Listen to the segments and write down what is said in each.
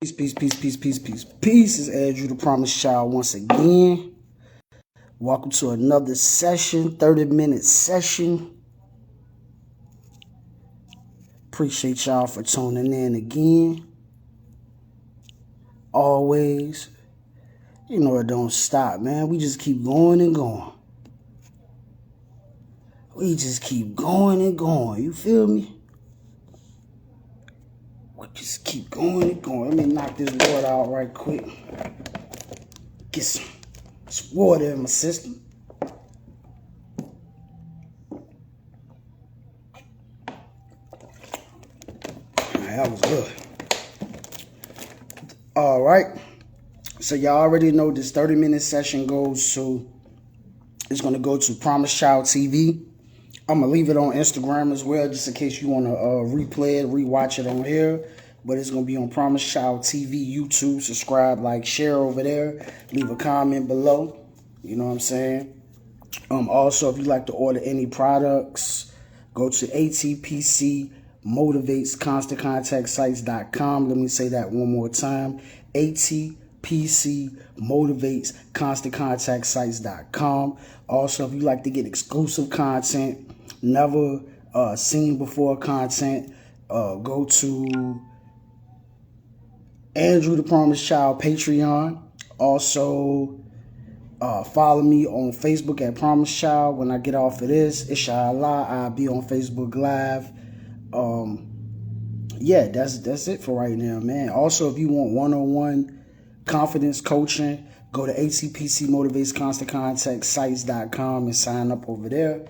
Peace, peace, peace, peace, peace, peace, peace. It's Andrew, the Promised Child, once again. Welcome to another session, 30-minute session. Appreciate y'all for tuning in again. Always. You know it don't stop, man. We just keep going and going. We just keep going and going. You feel me? We just keep going and going. Let me knock this water out right quick. Get some water in my system. That was good. All right. So y'all already know this 30-minute session goes to, it's going to go to Promised Child TV. I'm going to leave it on Instagram as well, just in case you want to replay it, rewatch it on here. But it's going to be on Promised Child TV, YouTube. Subscribe, like, share over there. Leave a comment below. You know what I'm saying? Also, if you'd like to order any products, go to ATPCMotivatesConstantContactSites.com. Let me say that one more time. ATPCMotivatesConstantContactSites.com. Also, if you'd like to get exclusive content, never seen before content, go to Andrew the Promised Child Patreon. Also, follow me on Facebook at Promised Child. When I get off of this, inshallah, I'll be on Facebook Live. Yeah, that's it for right now, man. Also, if you want one-on-one confidence coaching, go to ATPCMotivatesConstantContactSites.com and sign up over there.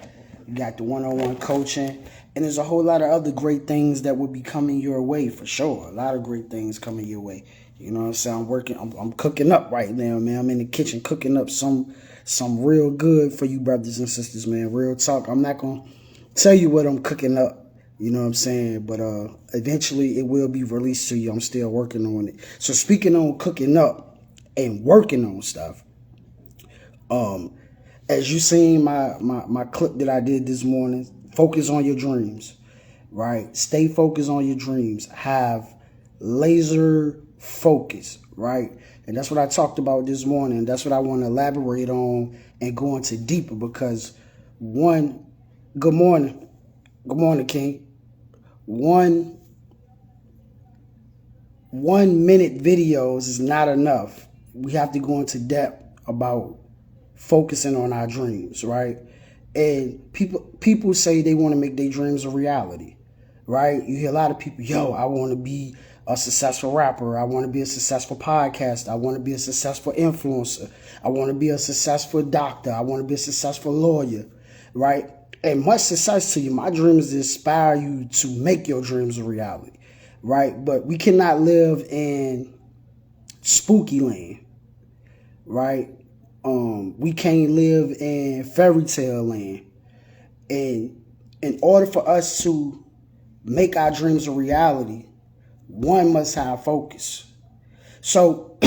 You got the one-on-one coaching, and there's a whole lot of other great things that will be coming your way for sure. A lot of great things coming your way. You know what I'm saying? I'm cooking up right now, man. I'm in the kitchen cooking up some real good for you brothers and sisters, man. Real talk. I'm not gonna tell you what I'm cooking up. You know what I'm saying? But eventually it will be released to you. I'm still working on it. So speaking on cooking up and working on stuff, as you seen my clip that I did this morning, focus on your dreams, right? Stay focused on your dreams. Have laser focus, right? And that's what I talked about this morning. That's what I want to elaborate on and go into deeper because good morning, King. One minute videos is not enough. We have to go into depth about focusing on our dreams, right? And people say they want to make their dreams a reality, right? You hear a lot of people, I want to be a successful rapper. I want to be a successful podcaster. I want to be a successful influencer. I want to be a successful doctor. I want to be a successful lawyer, right? And much success to you. My dream is to inspire you to make your dreams a reality, right? But we cannot live in spooky land, right? We can't live in fairy tale land. And in order for us to make our dreams a reality, one must have focus. So,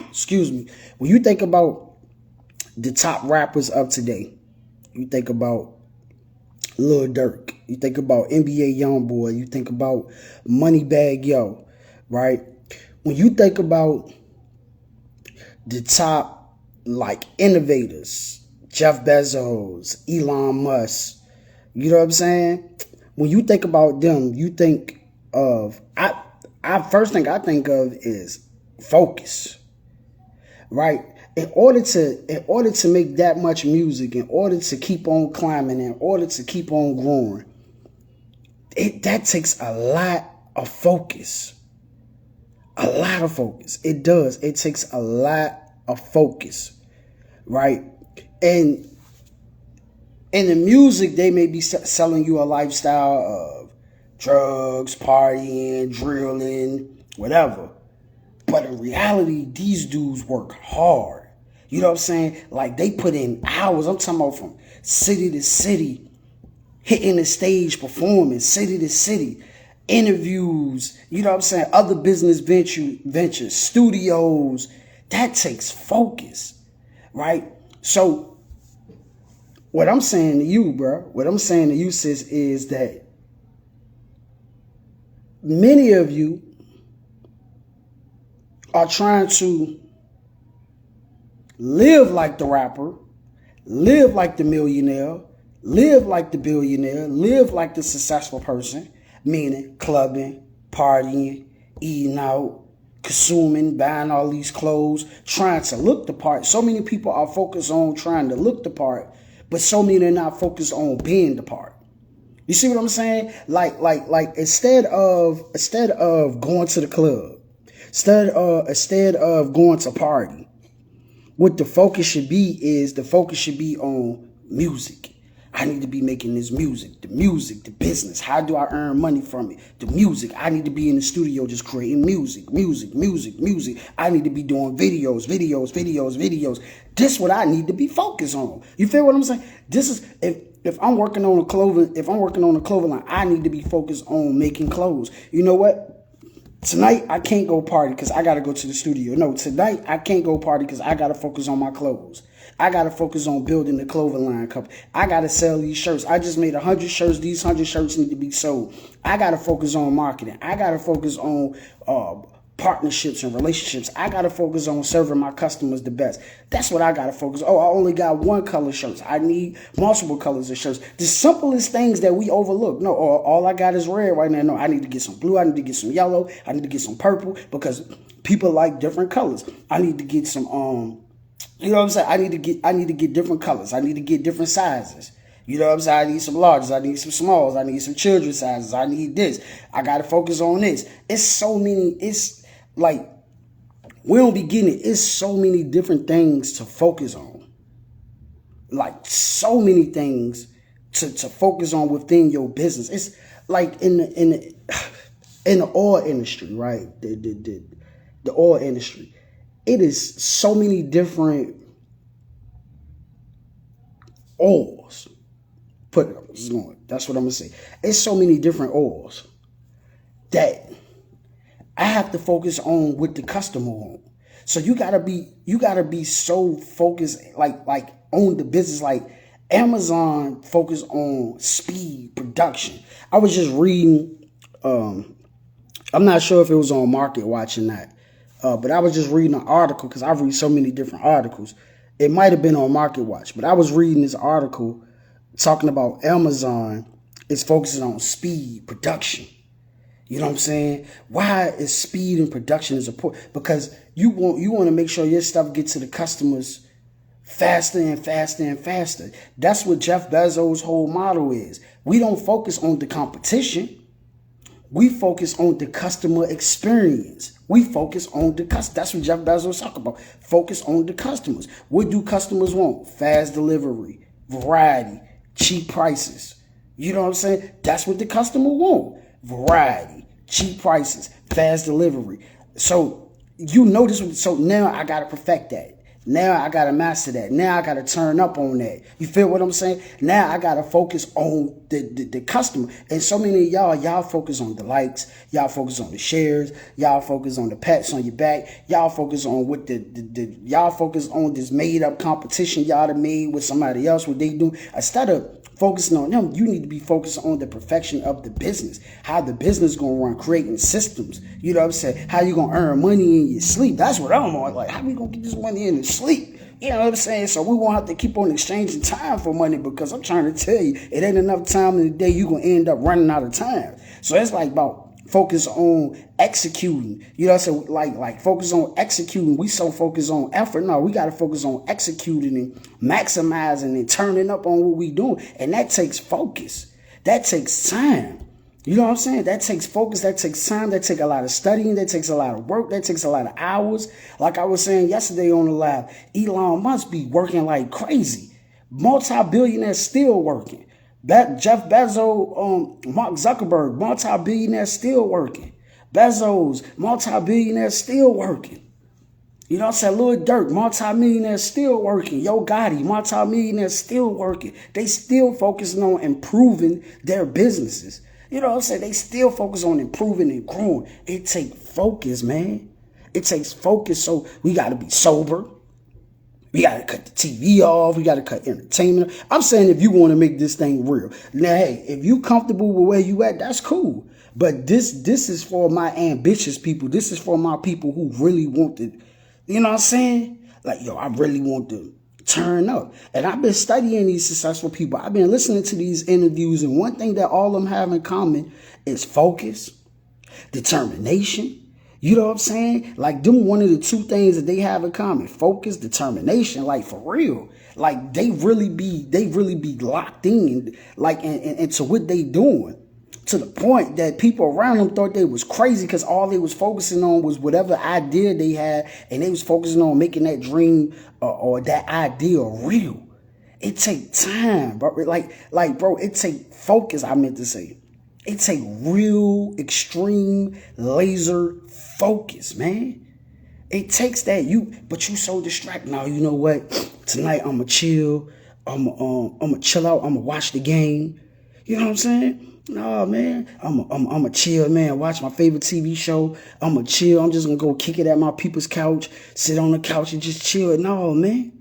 excuse me, when you think about the top rappers of today, you think about Lil Durk, you think about NBA Youngboy, you think about Moneybagg Yo, right? When you think about the top innovators, Jeff Bezos, Elon Musk, you know what I'm saying? When you think about them, you think of first thing I think of is focus, right? In order to make that much music, in order to keep on climbing, in order to keep on growing, that takes a lot of focus. A lot of focus. It does. It takes a lot of focus, right? And in the music, they may be selling you a lifestyle of drugs, partying, drilling, whatever. But in reality, these dudes work hard. You know what I'm saying? Like, they put in hours. I'm talking about from city to city, hitting the stage, performing, city to city, interviews, you know what I'm saying? Other business ventures, studios. That takes focus, right? So what I'm saying to you, bro, what I'm saying to you, sis, is that many of you are trying to live like the rapper, live like the millionaire, live like the billionaire, live like the successful person, meaning clubbing, partying, eating out, consuming, buying all these clothes, trying to look the part. So many people are focused on trying to look the part, but so many are not focused on being the part. You see what I'm saying? Like instead of going to the club, instead of going to party, what the focus should be is the focus should be on music. I need to be making this music, the business. How do I earn money from it? The music. I need to be in the studio just creating music. I need to be doing videos. This is what I need to be focused on. You feel what I'm saying? This is if I'm working on a clothing line, I need to be focused on making clothes. You know what? Tonight, I can't go party because I got to go to the studio. No, tonight, I can't go party because I got to focus on my clothes. I got to focus on building the clothing line company. I got to sell these shirts. I just made 100 shirts. These 100 shirts need to be sold. I got to focus on marketing. I got to focus on partnerships and relationships. I got to focus on serving my customers the best. That's what I got to focus on. Oh, I only got one color shirts. I need multiple colors of shirts. The simplest things that we overlook. No, all I got is red right now. No, I need to get some blue. I need to get some yellow. I need to get some purple because people like different colors. I need to get some, you know what I'm saying? I need to get different colors. I need to get different sizes. You know what I'm saying? I need some larges. I need some smalls. I need some children's sizes. I need this. I got to focus on this. It's so many. It's like we don't be getting it. It's so many different things to focus on. Like so many things to focus on within your business. It's like in the oil industry, right? The oil industry. It is so many different oils. That's what I'm gonna say. It's so many different oils that I have to focus on what the customer wants. So you gotta be so focused like on the business. Like Amazon focus on speed, production. I was just reading. I'm not sure if it was on Market Watch or not. But I was just reading an article because I read so many different articles. It might have been on Market Watch, but I was reading this article talking about Amazon is focusing on speed, production. You know what I'm saying? Why is speed and production is important? Because you want to make sure your stuff gets to the customers faster and faster and faster. That's what Jeff Bezos' whole model is. We don't focus on the competition. We focus on the customer experience. We focus on the customer. That's what Jeff Bezos talk about. Focus on the customers. What do customers want? Fast delivery, variety, cheap prices. You know what I'm saying? That's what the customer want. Variety, cheap prices, fast delivery. So you know this. So now I got to perfect that. Now I got to master that. Now I got to turn up on that. You feel what I'm saying? Now I got to focus on the customer. And so many of y'all focus on the likes. Y'all focus on the shares. Y'all focus on the pats on your back. Y'all focus on what y'all focus on this made up competition y'all done made with somebody else, what they do. Instead of focusing on them, you need to be focused on the perfection of the business. How the business going to run, creating systems. You know what I'm saying? How you going to earn money in your sleep. That's what I'm on. Like, how we going to get this money in the sleep? You know what I'm saying? So we won't have to keep on exchanging time for money because I'm trying to tell you, it ain't enough time in the day. You're going to end up running out of time. So it's like about focus on executing. You know, so like focus on executing. We so focused on effort. No, we got to focus on executing and maximizing and turning up on what we doing. And that takes focus. That takes time. You know what I'm saying? That takes focus. That takes time. That takes a lot of studying. That takes a lot of work. That takes a lot of hours. Like I was saying yesterday on the live, Elon Musk be working like crazy. Multi-billionaire still working. That Jeff Bezos, Mark Zuckerberg, multi-billionaire still working. Bezos, multi-billionaire still working. You know what I'm saying? Lil Durk, multi-millionaire still working. Yo Gotti, multi-millionaire still working. They still focusing on improving their businesses. You know what I'm saying? They still focus on improving and growing. It takes focus, man. It takes focus. So we got to be sober. We got to cut the TV off. We got to cut entertainment. I'm saying if you want to make this thing real. Now, hey, if you comfortable with where you at, that's cool. But this is for my ambitious people. This is for my people who really want to, you know what I'm saying? Like, yo, I really want to turn up. And I've been studying these successful people. I've been listening to these interviews, and one thing that all of them have in common is focus, determination. You know what I'm saying? Like, them one of the two things that they have in common: focus, determination. Like, for real. Like, they really be locked in, like, into what they doing, to the point that people around them thought they was crazy, because all they was focusing on was whatever idea they had, and they was focusing on making that dream or that idea real. It take time, bro. Like, bro, it take focus. I meant to say, it take real, extreme, laser focus, man. It takes that. But you so distracted. Now, you know what? Tonight I'ma chill. I'ma chill out. I'ma watch the game. You know what I'm saying? No, man. I'ma chill, man. Watch my favorite TV show. I'ma chill. I'm just gonna go kick it at my people's couch, sit on the couch and just chill. No, man.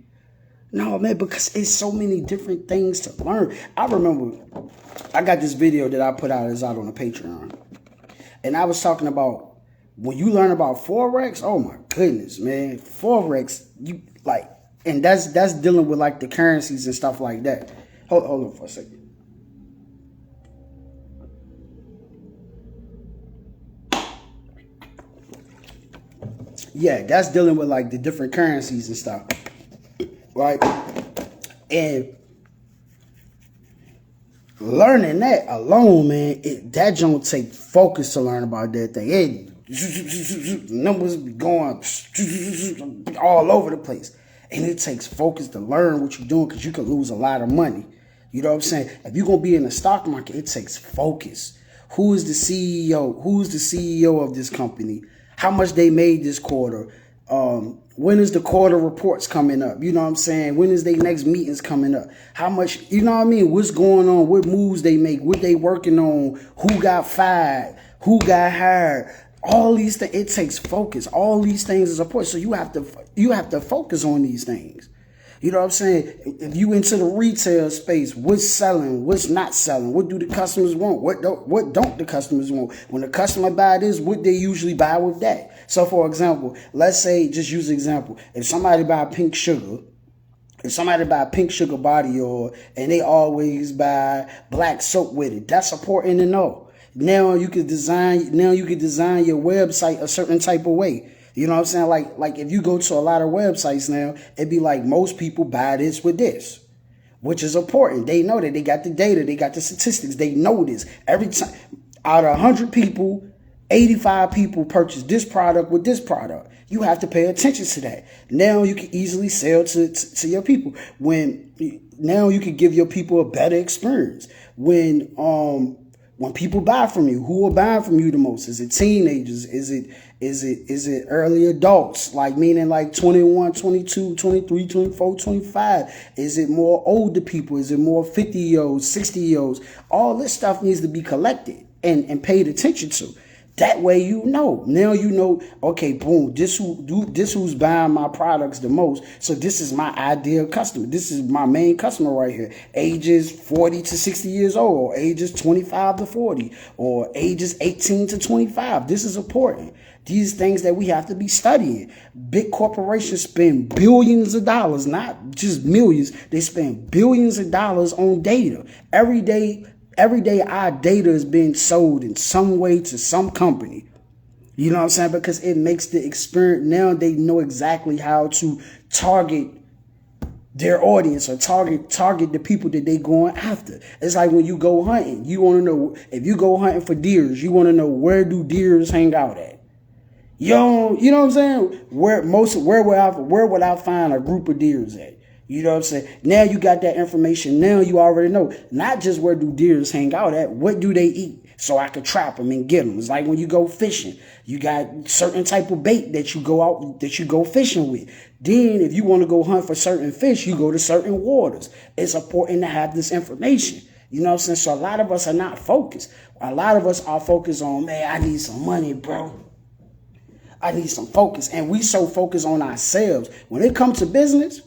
No, man, because it's so many different things to learn. I remember I got this video that I put out on the Patreon. And I was talking about, when you learn about Forex, oh my goodness, man. Forex, and that's dealing with like the currencies and stuff like that. Hold on for a second. Yeah, that's dealing with like the different currencies and stuff, right? And learning that alone, man, that don't take focus to learn about that thing. Numbers be going all over the place, and it takes focus to learn what you're doing, because you can lose a lot of money. You know what I'm saying? If you're gonna be in the stock market, it takes focus. Who is the CEO? Who's the CEO of this company? How much they made this quarter? When is the quarter reports coming up? You know what I'm saying? When is their next meetings coming up? How much, you know what I mean? What's going on? What moves they make? What they working on? Who got fired? Who got hired? All these things, it takes focus. All these things is important. So you have to focus on these things. You know what I'm saying? If you into the retail space, what's selling, what's not selling, what do the customers want, what don't the customers want? When the customer buy this, what they usually buy with that. So for example, let's say, just use an example. If somebody buy pink sugar body oil, and they always buy black soap with it, that's important to know. Now you could design your website a certain type of way. You know what I'm saying? Like if you go to a lot of websites now, it'd be like, most people buy this with this, which is important. They know that. They got the data. They got the statistics. They know this. Every time, out of 100 people, 85 people purchase this product with this product. You have to pay attention to that. Now you can easily sell to your people. Now you can give your people a better experience. When people buy from you, who are buying from you the most? Is it teenagers? Is it early adults? Like, meaning like 21, 22, 23, 24, 25? Is it more older people? Is it more 50-year-olds, 60-year-olds? All this stuff needs to be collected and paid attention to. That way, you know. Now you know, okay, boom, this who's buying my products the most. So this is my ideal customer. This is my main customer right here. Ages 40 to 60 years old, or ages 25 to 40, or ages 18 to 25. This is important. These things that we have to be studying. Big corporations spend billions of dollars, not just millions. They spend billions of dollars on data. Every day our data is being sold in some way to some company. You know what I'm saying? Because it makes the experience. Now they know exactly how to target their audience, or target the people that they going after. It's like when you go hunting, you want to know, if you go hunting for deers, you want to know, where do deers hang out at? You know what I'm saying? Where would I find a group of deers at? You know what I'm saying? Now you got that information. Now you already know. Not just where do deers hang out at, what do they eat? So I could trap them and get them. It's like when you go fishing. You got certain type of bait that you go fishing with. Then if you want to go hunt for certain fish, you go to certain waters. It's important to have this information. You know what I'm saying? So a lot of us are not focused. A lot of us are focused on, man, I need some money, bro. I need some focus. And we so focused on ourselves. When it comes to business,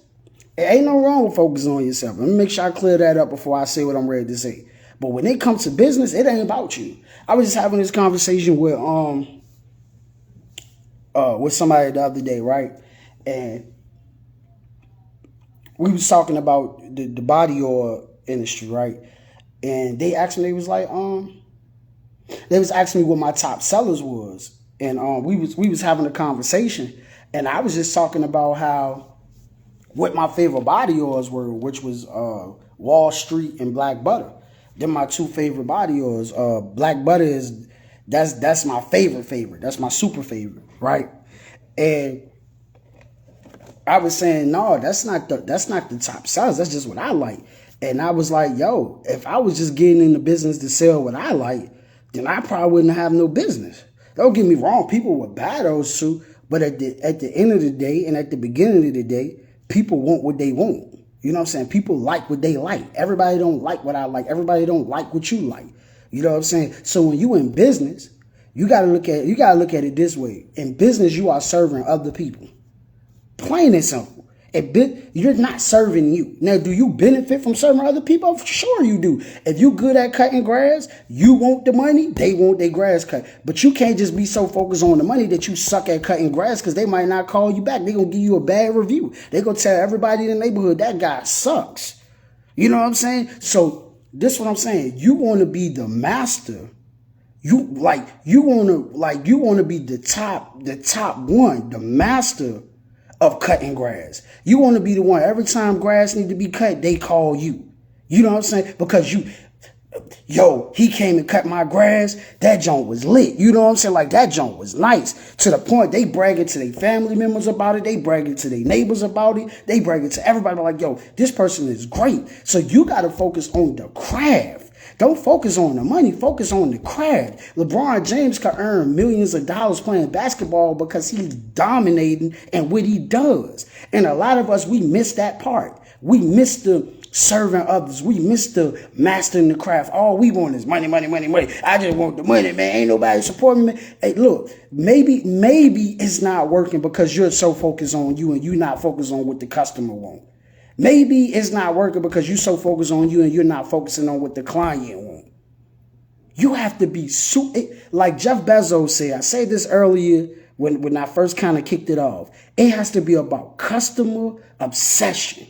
it ain't no wrong with focusing on yourself. Let me make sure I clear that up before I say what I'm ready to say. But when it comes to business, it ain't about you. I was just having this conversation with somebody the other day, right? And we was talking about the body oil industry, right? And they asked me, they was asking me what my top sellers was. And we was having a conversation, and I was just talking about how what my favorite body oils were, which was Wall Street and Black Butter. They're my two favorite body oils. Black Butter that's my favorite. That's my super favorite, right? And I was saying, no, that's not the top sellers. That's just what I like. And I was like, yo, if I was just getting in the business to sell what I like, then I probably wouldn't have no business. Don't get me wrong, people would buy those too, but at the end of the day and at the beginning of the day, people want what they want. You know what I'm saying? People like what they like. Everybody don't like what I like. Everybody don't like what you like. You know what I'm saying? So when you in business, you gotta look at it this way. In business, you are serving other people. Plain and simple. You're not serving you. Now, do you benefit from serving other people? Sure you do. If you good at cutting grass, you want the money, they want their grass cut. But you can't just be so focused on the money that you suck at cutting grass, because they might not call you back. They're going to give you a bad review. They're going to tell everybody in the neighborhood, that guy sucks. You know what I'm saying? So this is what I'm saying. You want to be the master. You want to be the top one, the master of cutting grass. You want to be the one, every time grass need to be cut, they call you. You know what I'm saying? Because he came and cut my grass. That joint was lit. You know what I'm saying? Like, that joint was nice. To the point they bragging to their family members about it. They bragging to their neighbors about it. They bragging to everybody like, yo, this person is great. So you got to focus on the craft. Don't focus on the money. Focus on the craft. LeBron James could earn millions of dollars playing basketball because he's dominating in what he does. And a lot of us, we miss that part. We miss the serving others. We miss the mastering the craft. All we want is money, money, money, money. I just want the money, man. Ain't nobody supporting me. Hey, look, maybe it's not working because you're so focused on you and you're not focused on what the customer wants. Maybe it's not working because you're so focused on you and you're not focusing on what the client wants. You have to be like Jeff Bezos said. I said this earlier when I first kind of kicked it off. It has to be about customer obsession.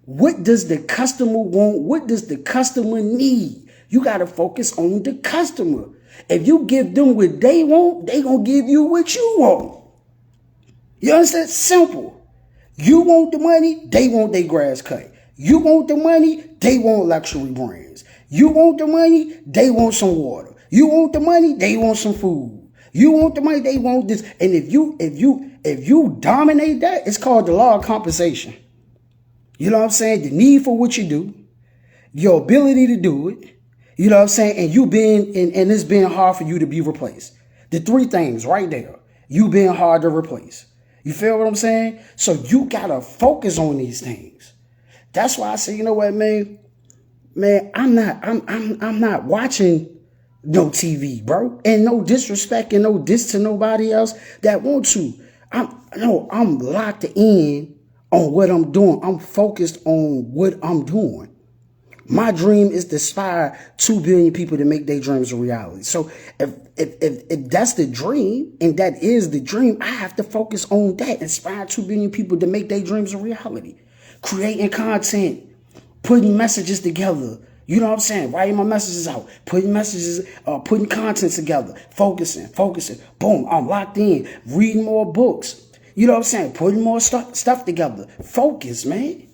What does the customer want? What does the customer need? You got to focus on the customer. If you give them what they want, they going to give you what you want. You understand? Simple. You want the money, they want their grass cut. You want the money, they want luxury brands. You want the money, they want some water. You want the money, they want some food. You want the money, they want this. And if you dominate that, it's called the law of compensation. You know what I'm saying? The need for what you do, your ability to do it. You know what I'm saying? And it's being hard for you to be replaced. The three things right there. You being hard to replace. You feel what I'm saying? So you gotta focus on these things. That's why I say, you know what, man? Man, I'm not watching no TV, bro. And no disrespect and no diss to nobody else that want to. I'm locked in on what I'm doing. I'm focused on what I'm doing. My dream is to inspire 2 billion people to make their dreams a reality. So if that's the dream and that is the dream, I have to focus on that. Inspire 2 billion people to make their dreams a reality. Creating content, putting messages together. You know what I'm saying? Writing my messages out, putting content together, focusing. Boom, I'm locked in. Reading more books. You know what I'm saying? Putting more stuff together. Focus, man.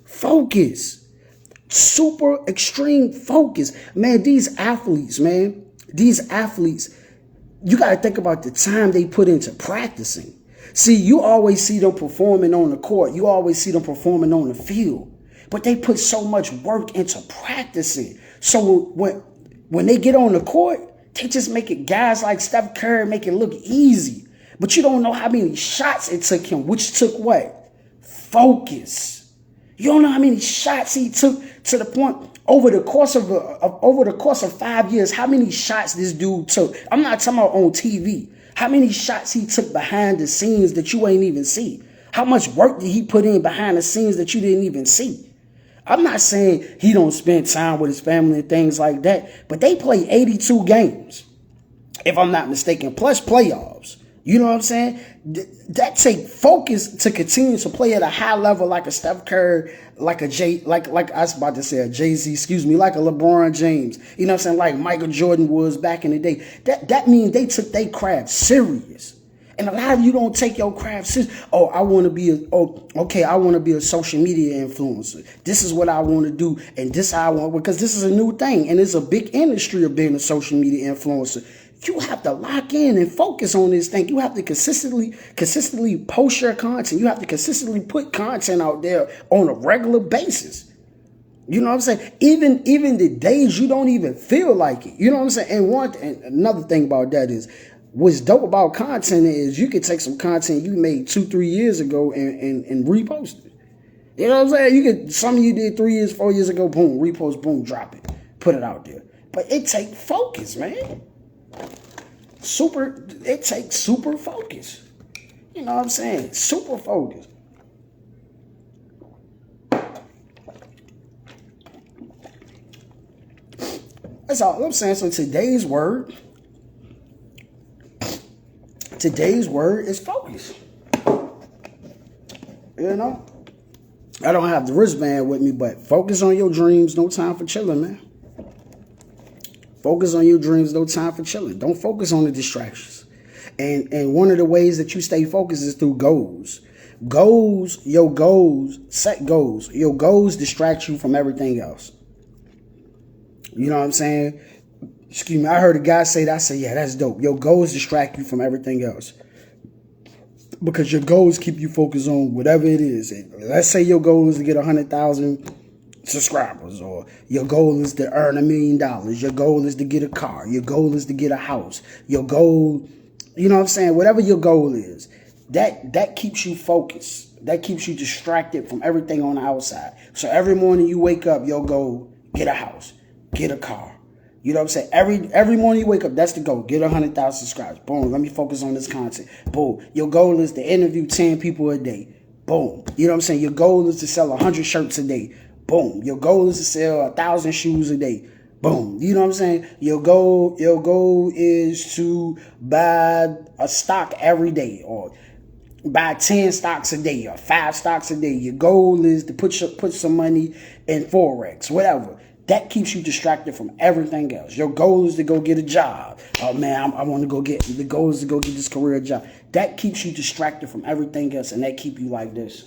Focus. Super extreme focus. Man, these athletes, you got to think about the time they put into practicing. See, you always see them performing on the court. You always see them performing on the field. But they put so much work into practicing. So when they get on the court, they just make it, guys like Steph Curry make it look easy. But you don't know how many shots it took him, which took what? Focus. You don't know how many shots he took, to the point over the course of 5 years, how many shots this dude took. I'm not talking about on TV. How many shots he took behind the scenes that you ain't even see? How much work did he put in behind the scenes that you didn't even see? I'm not saying he don't spend time with his family and things like that, but they play 82 games, if I'm not mistaken, plus playoffs. You know what I'm saying? That take focus to continue to play at a high level, like a Steph Curry, like a like I was about to say a Jay-Z, excuse me, like a LeBron James. You know what I'm saying? Like Michael Jordan was back in the day. That means they took their craft serious. And a lot of you don't take your craft serious. Oh, I want to be I want to be a social media influencer. This is what I want to do, and this how I want, because this is a new thing, and it's a big industry of being a social media influencer. You have to lock in and focus on this thing. You have to consistently post your content. You have to consistently put content out there on a regular basis. You know what I'm saying? Even the days you don't even feel like it. You know what I'm saying? And another thing about that is, what's dope about content is you can take some content you made 2-3 years ago and repost it. You know what I'm saying? Some of you did 3 years, 4 years ago, boom, repost, boom, drop it, put it out there. But it takes focus, man. It takes super focus. You know what I'm saying? Super focus. That's all I'm saying. So today's word is focus. You know? I don't have the wristband with me, but focus on your dreams. No time for chilling, man. Focus on your dreams. No time for chilling. Don't focus on the distractions. And one of the ways that you stay focused is through goals. Set goals. Your goals distract you from everything else. You know what I'm saying? Excuse me, I heard a guy say that. I said, yeah, that's dope. Your goals distract you from everything else, because your goals keep you focused on whatever it is. And let's say your goal is to get 100,000 subscribers, or your goal is to earn $1 million. Your goal is to get a car. Your goal is to get a house. Your goal, you know what I'm saying? Whatever your goal is, that keeps you focused. That keeps you distracted from everything on the outside. So every morning you wake up, your goal, get a house, get a car. You know what I'm saying? Every morning you wake up, that's the goal. Get 100,000 subscribers. Boom. Let me focus on this content. Boom. Your goal is to interview 10 people a day. Boom. You know what I'm saying? Your goal is to sell 100 shirts a day. Boom. Your goal is to sell 1,000 shoes a day. Boom. You know what I'm saying? Your goal is to buy a stock every day, or buy 10 stocks a day, or 5 stocks a day. Your goal is to put some money in Forex, whatever. That keeps you distracted from everything else. Your goal is to go get a job. Oh man, the goal is to go get this career job. That keeps you distracted from everything else, and that keep you like this.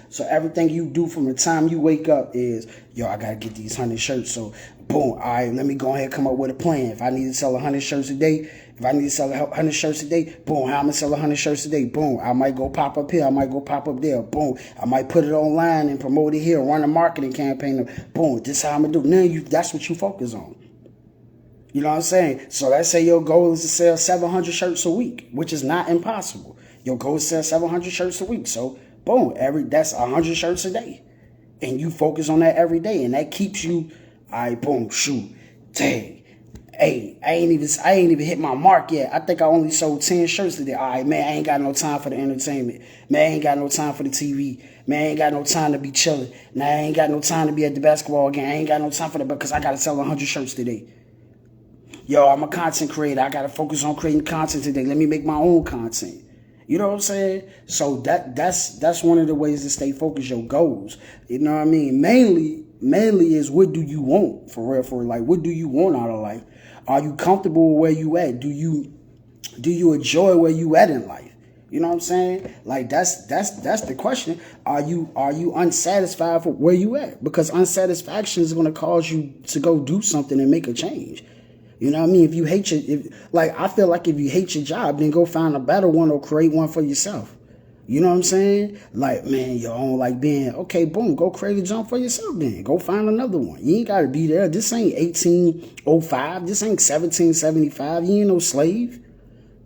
So everything you do from the time you wake up is, yo, I gotta get these 100 shirts. So boom, all right, let me go ahead and come up with a plan. If I need to sell 100 shirts a day, boom, how I'm gonna sell 100 shirts a day? Boom, I might go pop up here, I might go pop up there. Boom, I might put it online and promote it here, run a marketing campaign. Boom, this is how I'm gonna do. Now that's what you focus on. You know what I'm saying? So let's say your goal is to sell 700 shirts a week, which is not impossible. Your goal is to sell 700 shirts a week. So boom, that's 100 shirts a day. And you focus on that every day, and that keeps you, all right, boom, shoot, dang. Hey, I ain't even hit my mark yet. I think I only sold 10 shirts today. All right, man, I ain't got no time for the entertainment. Man, I ain't got no time for the TV. Man, I ain't got no time to be chilling. Now, I ain't got no time to be at the basketball game. I ain't got no time for that, because I got to sell 100 shirts today. Yo, I'm a content creator. I got to focus on creating content today. Let me make my own content. You know what I'm saying? So that's one of the ways to stay focused, your goals. You know what I mean? Mainly is, what do you want for real? Like, what do you want out of life? Are you comfortable with where you at? Do you enjoy where you at in life? You know what I'm saying? Like, that's the question. Are you unsatisfied with where you at? Because unsatisfaction is going to cause you to go do something and make a change. You know what I mean? If you hate I feel like if you hate your job, then go find a better one or create one for yourself. You know what I'm saying? Like, man, you don't like being, okay, boom, go create a job for yourself then. Go find another one. You ain't got to be there. This ain't 1805. This ain't 1775. You ain't no slave.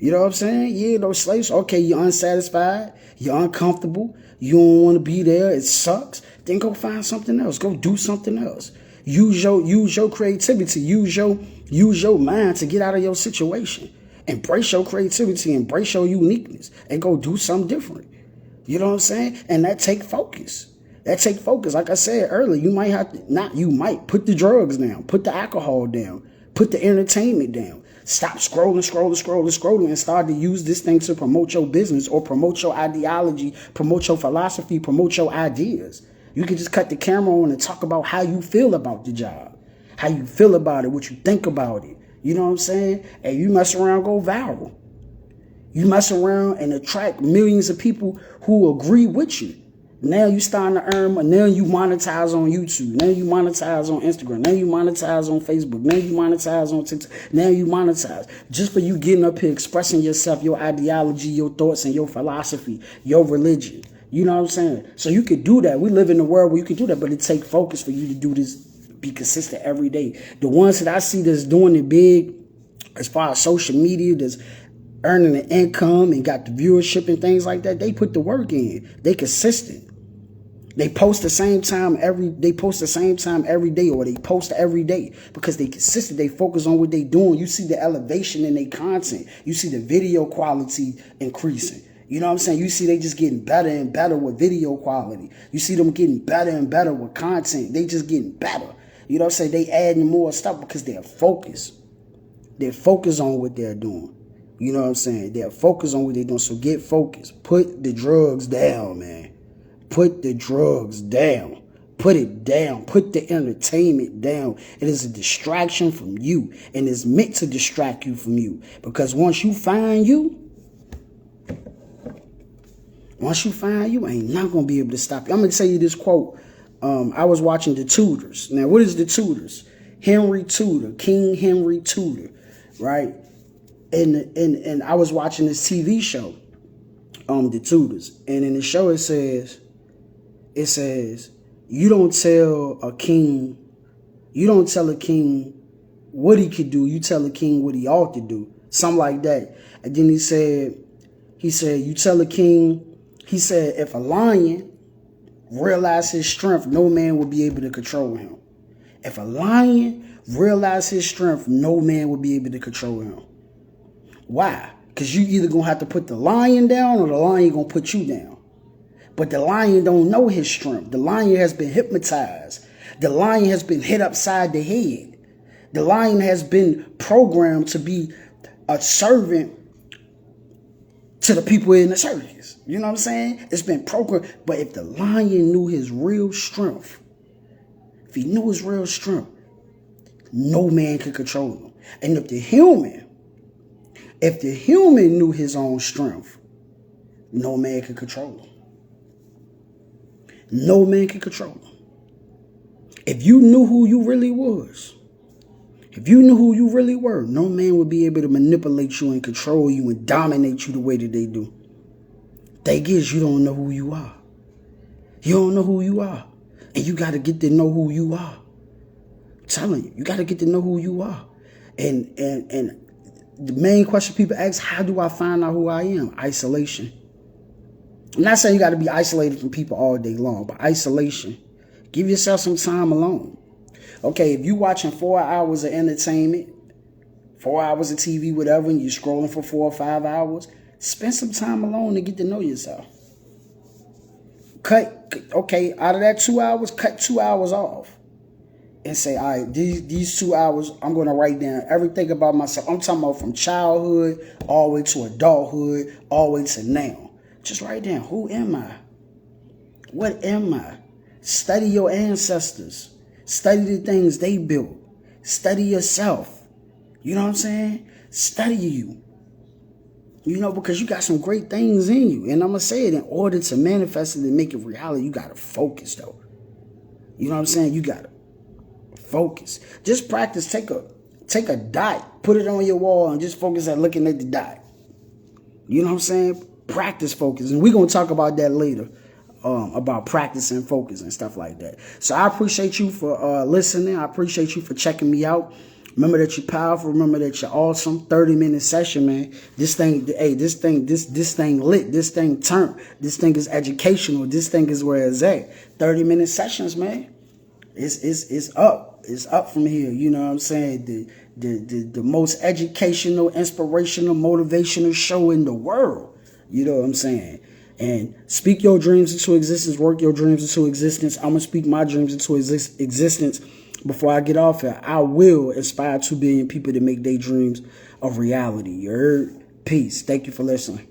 You know what I'm saying? You ain't no slave. So, okay, you're unsatisfied. You're uncomfortable. You don't want to be there. It sucks. Then go find something else. Go do something else. Use your creativity. Use your mind to get out of your situation. Embrace your creativity. Embrace your uniqueness. And go do something different. You know what I'm saying? And that take focus. That take focus. Like I said earlier, you might have to, not you might, put the drugs down, put the alcohol down, put the entertainment down. Stop scrolling, and start to use this thing to promote your business or promote your ideology, promote your philosophy, promote your ideas. You can just cut the camera on and talk about how you feel about the job, how you feel about it, what you think about it. You know what I'm saying? And you mess around, go viral. You mess around and attract millions of people who agree with you. Now you starting to earn money. Now you monetize on YouTube. Now you monetize on Instagram. Now you monetize on Facebook. Now you monetize on TikTok. Now you monetize. Just for you getting up here, expressing yourself, your ideology, your thoughts, and your philosophy, your religion. You know what I'm saying? So you could do that. We live in a world where you can do that, but it takes focus for you to do this, be consistent every day. The ones that I see that's doing it big, as far as social media, that's earning the income and got the viewership and things like that, they put the work in. They consistent. They post the same time every day, or they post every day because they consistent. They focus on what they doing. You see the elevation in their content. You see the video quality increasing. You know what I'm saying? You see they just getting better and better with video quality. You see them getting better and better with content. They just getting better. You know what I'm saying? They adding more stuff because they're focused. They're focused on what they're doing. You know what I'm saying? They're focused on what they're doing. So get focused. Put the drugs down, man. Put the drugs down. Put it down. Put the entertainment down. It is a distraction from you. And it's meant to distract you from you. Because once you find you, ain't not going to be able to stop you. I'm going to tell you this quote. I was watching The Tudors. Now, what is The Tudors? Henry Tudor, King Henry Tudor, right? And I was watching this TV show, The Tudors. And in the show, it says, you don't tell a king what he could do. You tell a king what he ought to do. Something like that. And then he said, you tell a king, he said, if a lion realized his strength, no man would be able to control him. If a lion realized his strength, no man would be able to control him. Why? Because you either going to have to put the lion down or the lion going to put you down. But the lion don't know his strength. The lion has been hypnotized. The lion has been hit upside the head. The lion has been programmed to be a servant to the people in the circus. You know what I'm saying? It's been programmed. But if the lion knew his real strength, no man could control him. And if the human knew his own strength, no man could control him. No man can control him. If you knew who you really was, if you knew who you really were, no man would be able to manipulate you and control you and dominate you the way that they do. Thing is, you don't know who you are. You don't know who you are. And you got to get to know who you are. I'm telling you, you got to get to know who you are. And the main question people ask, how do I find out who I am? Isolation. I'm not saying you got to be isolated from people all day long, but isolation. Give yourself some time alone. Okay, if you're watching 4 hours of entertainment, 4 hours of TV, whatever, and you're scrolling for 4 or 5 hours, spend some time alone to get to know yourself. Out of that 2 hours, cut 2 hours off. And say, all right, these 2 hours, I'm going to write down everything about myself. I'm talking about from childhood all the way to adulthood, all the way to now. Just write down, who am I? What am I? Study your ancestors. Study the things they built. Study yourself. You know what I'm saying? Study you. You know, because you got some great things in you. And I'm going to say it, in order to manifest it and make it reality, you got to focus, though. You know what I'm saying? You got to focus. Just practice. Take a dot. Put it on your wall and just focus on looking at the dot. You know what I'm saying? Practice focus. And we're going to talk about that later. About practice and focus and stuff like that. So I appreciate you for listening. I appreciate you for checking me out. Remember that you're powerful. Remember that you're awesome. 30-minute session, man. This thing lit. This thing turned. This thing is educational. This thing is where it's at. 30-minute sessions, man. It's up. It's up from here. You know what I'm saying? The most educational, inspirational, motivational show in the world. You know what I'm saying? And speak your dreams into existence, work your dreams into existence. I'm going to speak my dreams into existence before I get off here. I will inspire 2 billion people to make their dreams a reality. You heard? Peace. Thank you for listening.